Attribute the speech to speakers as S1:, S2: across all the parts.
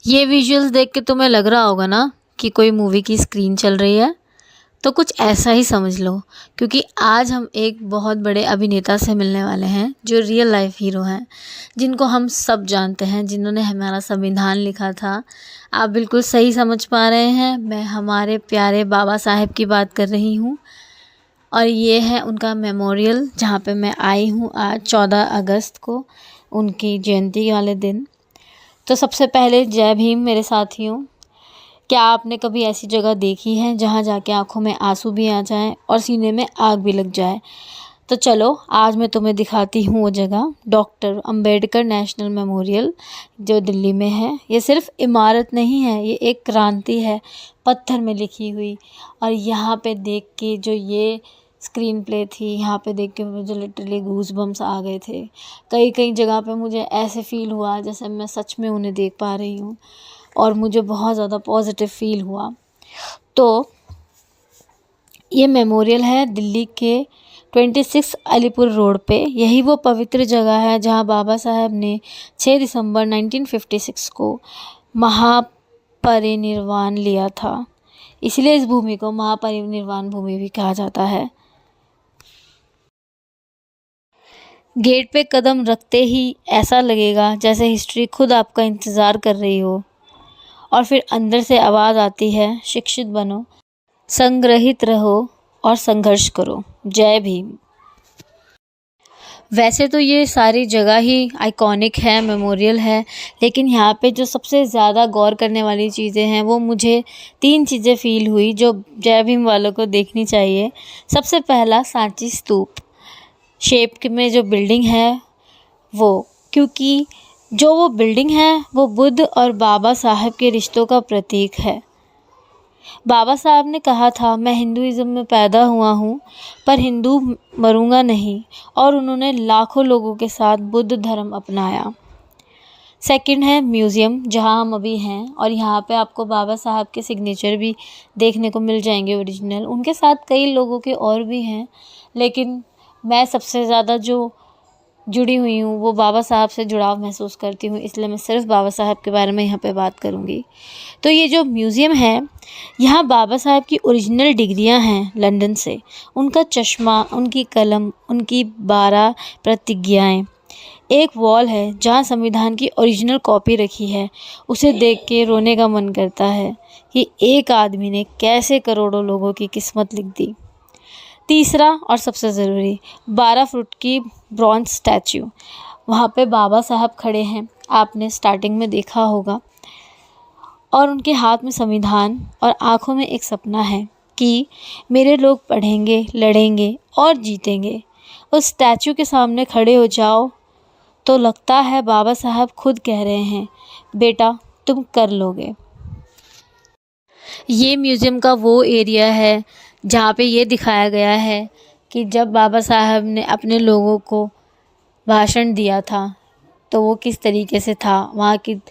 S1: ये विजुअल्स देख के तुम्हें लग रहा होगा ना कि कोई मूवी की स्क्रीन चल रही है, तो कुछ ऐसा ही समझ लो, क्योंकि आज हम एक बहुत बड़े अभिनेता से मिलने वाले हैं जो रियल लाइफ हीरो हैं, जिनको हम सब जानते हैं, जिन्होंने हमारा संविधान लिखा था। आप बिल्कुल सही समझ पा रहे हैं, मैं हमारे प्यारे बाबा साहेब की बात कर रही हूँ। और ये है उनका मेमोरियल, जहाँ पे मैं आई हूँ आज 14 अगस्त को, उनकी जयंती वाले दिन। तो सबसे पहले जय भीम मेरे साथियों। क्या आपने कभी ऐसी जगह देखी है जहाँ जाके आंखों में आंसू भी आ जाएं और सीने में आग भी लग जाए? तो चलो आज मैं तुम्हें दिखाती हूँ वो जगह, डॉक्टर अंबेडकर नेशनल मेमोरियल, जो दिल्ली में है। ये सिर्फ इमारत नहीं है, ये एक क्रांति है पत्थर में लिखी हुई। और यहाँ पे देख के जो ये स्क्रीन प्ले थी, यहाँ पे देख के मुझे लिटरली गूज बम्स आ गए थे। कई कई जगह पे मुझे ऐसे फ़ील हुआ जैसे मैं सच में उन्हें देख पा रही हूँ, और मुझे बहुत ज़्यादा पॉजिटिव फ़ील हुआ। तो ये मेमोरियल है दिल्ली के 26 अलीपुर रोड पे। यही वो पवित्र जगह है जहाँ बाबा साहब ने 6 दिसंबर 1956 को महापरिनिर्वाण लिया था। इसलिए इस भूमि को महापरिनिर्वाण भूमि भी कहा जाता है। गेट पे कदम रखते ही ऐसा लगेगा जैसे हिस्ट्री खुद आपका इंतज़ार कर रही हो। और फिर अंदर से आवाज़ आती है, शिक्षित बनो, संग्रहित रहो और संघर्ष करो। जय भीम। वैसे तो ये सारी जगह ही आइकॉनिक है, मेमोरियल है, लेकिन यहाँ पे जो सबसे ज़्यादा गौर करने वाली चीज़ें हैं वो मुझे 3 चीज़ें फ़ील हुई जो जय भीम वालों को देखनी चाहिए। सबसे पहला, सांची स्तूप शेप में जो बिल्डिंग है वो, क्योंकि जो वो बिल्डिंग है वो बुद्ध और बाबा साहब के रिश्तों का प्रतीक है। बाबा साहब ने कहा था, मैं हिंदुइज़्म में पैदा हुआ हूँ पर हिंदू मरूंगा नहीं, और उन्होंने लाखों लोगों के साथ बुद्ध धर्म अपनाया। सेकंड है म्यूज़ियम, जहाँ हम अभी हैं, और यहाँ पे आपको बाबा साहब के सिग्नेचर भी देखने को मिल जाएंगे ओरिजिनल। उनके साथ कई लोगों के और भी हैं, लेकिन मैं सबसे ज़्यादा जो जुड़ी हुई हूँ वो बाबा साहब से जुड़ाव महसूस करती हूँ, इसलिए मैं सिर्फ बाबा साहब के बारे में यहाँ पे बात करूँगी। तो ये जो म्यूज़ियम है, यहाँ बाबा साहब की ओरिजिनल डिग्रियाँ हैं लंदन से, उनका चश्मा, उनकी कलम, उनकी 12 प्रतिज्ञाएँ। एक वॉल है जहाँ संविधान की ओरिजिनल कॉपी रखी है, उसे देख के रोने का मन करता है कि एक आदमी ने कैसे करोड़ों लोगों की किस्मत लिख दी। तीसरा और सबसे ज़रूरी, 12 फुट की ब्रॉन्ज स्टैच्यू, वहाँ पे बाबा साहब खड़े हैं, आपने स्टार्टिंग में देखा होगा, और उनके हाथ में संविधान और आँखों में एक सपना है कि मेरे लोग पढ़ेंगे, लड़ेंगे और जीतेंगे। उस स्टैच्यू के सामने खड़े हो जाओ तो लगता है बाबा साहब खुद कह रहे हैं, बेटा तुम कर लोगे। ये म्यूज़ियम का वो एरिया है जहाँ पे ये दिखाया गया है कि जब बाबा साहब ने अपने लोगों को भाषण दिया था तो वो किस तरीके से था, वहाँ की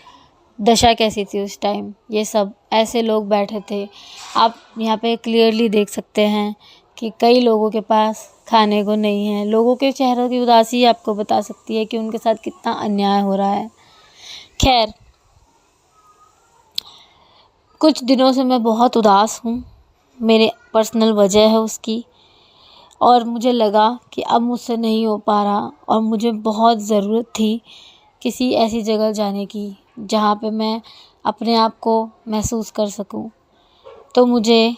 S1: दशा कैसी थी उस टाइम। ये सब ऐसे लोग बैठे थे। आप यहाँ पे क्लियरली देख सकते हैं कि कई लोगों के पास खाने को नहीं है। लोगों के चेहरों की उदासी आपको बता सकती है कि उनके साथ कितना अन्याय हो रहा है। खैर, कुछ दिनों से मैं बहुत उदास हूँ, मेरे पर्सनल वजह है उसकी, और मुझे लगा कि अब मुझसे नहीं हो पा रहा, और मुझे बहुत ज़रूरत थी किसी ऐसी जगह जाने की जहाँ पे मैं अपने आप को महसूस कर सकूं। तो मुझे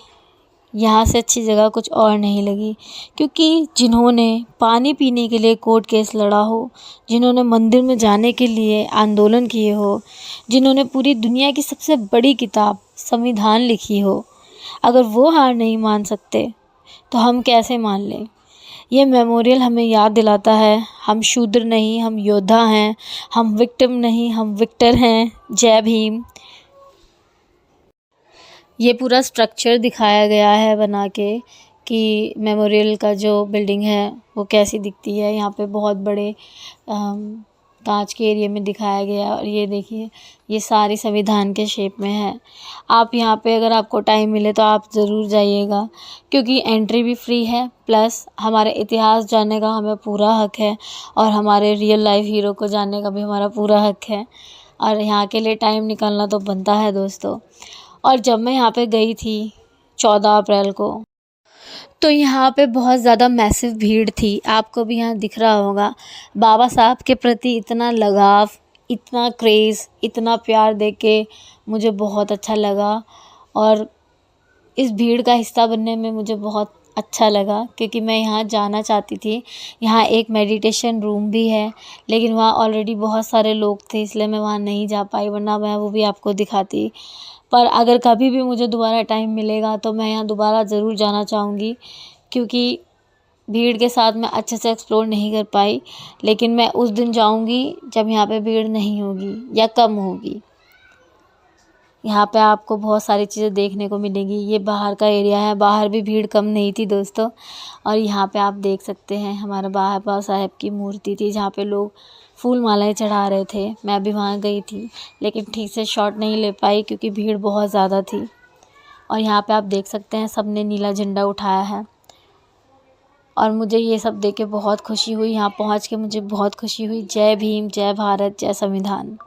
S1: यहाँ से अच्छी जगह कुछ और नहीं लगी, क्योंकि जिन्होंने पानी पीने के लिए कोर्ट केस लड़ा हो, जिन्होंने मंदिर में जाने के लिए आंदोलन किए हो, जिन्होंने पूरी दुनिया की सबसे बड़ी किताब संविधान लिखी हो, अगर वो हार नहीं मान सकते तो हम कैसे मान लें। ये मेमोरियल हमें याद दिलाता है, हम शूद्र नहीं, हम योद्धा हैं, हम विक्टिम नहीं, हम विक्टर हैं। जय भीम। ये पूरा स्ट्रक्चर दिखाया गया है बना के कि मेमोरियल का जो बिल्डिंग है वो कैसी दिखती है। यहाँ पे बहुत बड़े कांच के एरिया में दिखाया गया है, और ये देखिए ये सारी संविधान के शेप में है। आप यहाँ पे अगर आपको टाइम मिले तो आप ज़रूर जाइएगा, क्योंकि एंट्री भी फ्री है, प्लस हमारे इतिहास जानने का हमें पूरा हक है, और हमारे रियल लाइफ हीरो को जानने का भी हमारा पूरा हक है। और यहाँ के लिए टाइम निकालना तो बनता है दोस्तों। और जब मैं यहाँ पे गई थी 14 अप्रैल को, तो यहाँ पे बहुत ज़्यादा मैसिव भीड़ थी। आपको भी यहाँ दिख रहा होगा। बाबा साहब के प्रति इतना लगाव, इतना क्रेज़, इतना प्यार देख के मुझे बहुत अच्छा लगा। और इस भीड़ का हिस्सा बनने में मुझे बहुत अच्छा लगा, क्योंकि मैं यहाँ जाना चाहती थी। यहाँ एक मेडिटेशन रूम भी है, लेकिन वहाँ ऑलरेडी बहुत सारे लोग थे, इसलिए मैं वहाँ नहीं जा पाई, वरना मैं वो भी आपको दिखाती। पर अगर कभी भी मुझे दोबारा टाइम मिलेगा तो मैं यहाँ दोबारा ज़रूर जाना चाहूँगी, क्योंकि भीड़ के साथ मैं अच्छे से एक्सप्लोर नहीं कर पाई। लेकिन मैं उस दिन जाऊँगी जब यहाँ पे भीड़ नहीं होगी या कम होगी। यहाँ पे आपको बहुत सारी चीज़ें देखने को मिलेंगी। ये बाहर का एरिया है, बाहर भी भीड़ कम नहीं थी दोस्तों। और यहाँ पे आप देख सकते हैं हमारा बाबा साहब की मूर्ति थी, जहाँ पे लोग फूल मालाएं चढ़ा रहे थे। मैं भी वहाँ गई थी, लेकिन ठीक से शॉट नहीं ले पाई क्योंकि भीड़ बहुत ज़्यादा थी। और यहाँ पे आप देख सकते हैं सबने नीला झंडा उठाया है। और मुझे ये सब देख के बहुत खुशी हुई, यहाँ पहुँच के मुझे बहुत खुशी हुई। जय भीम, जय भारत, जय संविधान।